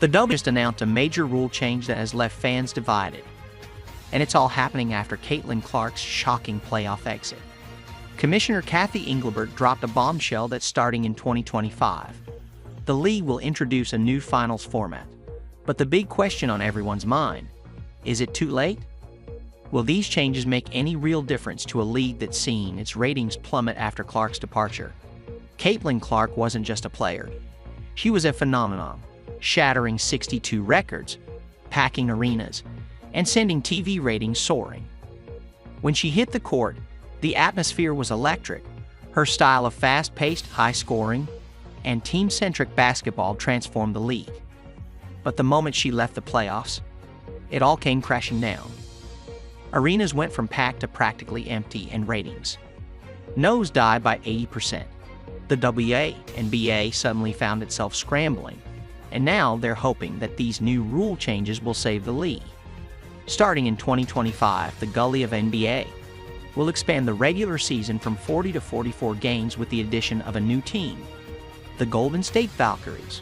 The W just announced a major rule change that has left fans divided. And it's all happening after Caitlin Clark's shocking playoff exit. Commissioner Kathy Engelbert dropped a bombshell that starting in 2025, the league will introduce a new finals format. But the big question on everyone's mind, is it too late? Will these changes make any real difference to a league that's seen its ratings plummet after Clark's departure? Caitlin Clark wasn't just a player. She was a phenomenon, shattering 62 records, packing arenas, and sending TV ratings soaring. When she hit the court, the atmosphere was electric. Her style of fast-paced, high-scoring, and team-centric basketball transformed the league. But the moment she left the playoffs, it all came crashing down. Arenas went from packed to practically empty, and ratings nosedived by 80%. The WNBA suddenly found itself scrambling, and now they're hoping that these new rule changes will save the league. Starting in 2025, the WNBA will expand the regular season from 40 to 44 games with the addition of a new team, the Golden State Valkyries.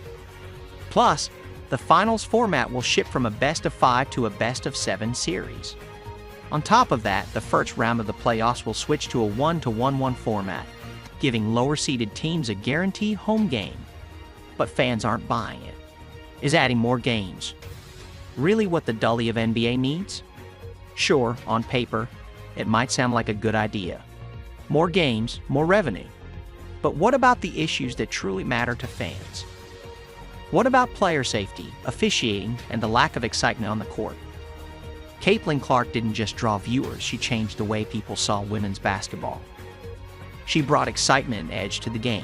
Plus, the finals format will shift from a best-of-5 to a best-of-7 series. On top of that, the first round of the playoffs will switch to a 1-1-1 format, giving lower-seeded teams a guaranteed home game. But fans aren't buying it. Is adding more games really what the WNBA needs? Sure, on paper, it might sound like a good idea. More games, more revenue. But what about the issues that truly matter to fans? What about player safety, officiating, and the lack of excitement on the court? Caitlin Clark didn't just draw viewers, she changed the way people saw women's basketball. She brought excitement and edge to the game,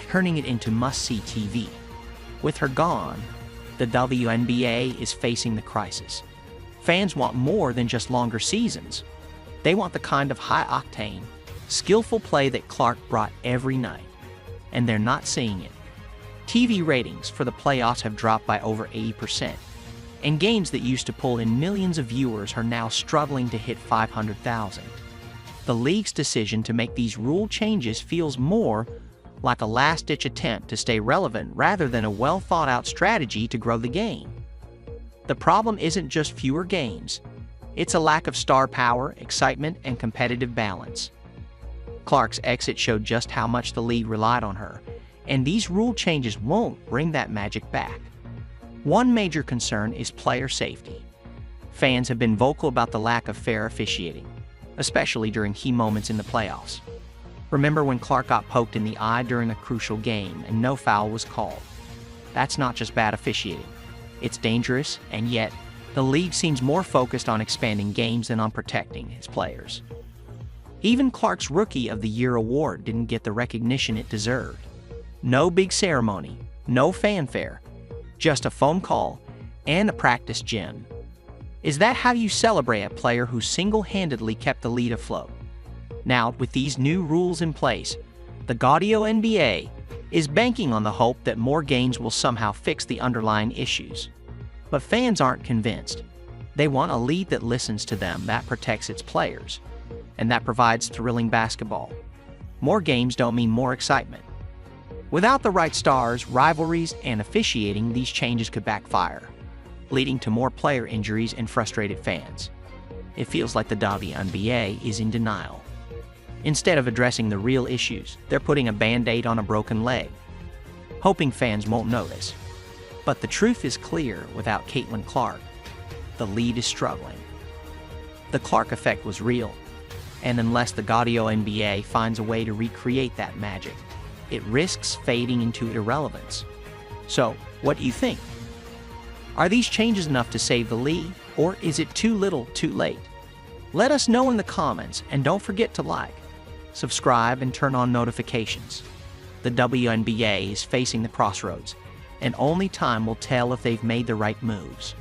turning it into must-see TV. With her gone, the WNBA is facing the crisis. Fans want more than just longer seasons. They want the kind of high-octane, skillful play that Clark brought every night, and they're not seeing it. TV ratings for the playoffs have dropped by over 80%, and games that used to pull in millions of viewers are now struggling to hit 500,000. The league's decision to make these rule changes feels more like a last-ditch attempt to stay relevant rather than a well-thought-out strategy to grow the game. The problem isn't just fewer games. It's a lack of star power, excitement, and competitive balance. Clark's exit showed just how much the league relied on her, and these rule changes won't bring that magic back. One major concern is player safety. Fans have been vocal about the lack of fair officiating, especially during key moments in the playoffs. Remember when Clark got poked in the eye during a crucial game and no foul was called? That's not just bad officiating. It's dangerous, and yet the league seems more focused on expanding games than on protecting its players. Even Clark's Rookie of the Year award didn't get the recognition it deserved. No big ceremony, no fanfare, just a phone call and a practice gym. Is that how you celebrate a player who single-handedly kept the lead afloat? Now, with these new rules in place, the WNBA is banking on the hope that more games will somehow fix the underlying issues. But fans aren't convinced. They want a league that listens to them, that protects its players, and that provides thrilling basketball. More games don't mean more excitement. Without the right stars, rivalries, and officiating, these changes could backfire, leading to more player injuries and frustrated fans. It feels like the WNBA is in denial. Instead of addressing the real issues, they're putting a band-aid on a broken leg, hoping fans won't notice. But the truth is clear, without Caitlin Clark, the lead is struggling. The Clark effect was real, and unless the WNBA finds a way to recreate that magic, it risks fading into irrelevance. So, what do you think? Are these changes enough to save the league, or is it too little, too late? Let us know in the comments, and don't forget to like, subscribe, and turn on notifications. The WNBA is facing the crossroads, and only time will tell if they've made the right moves.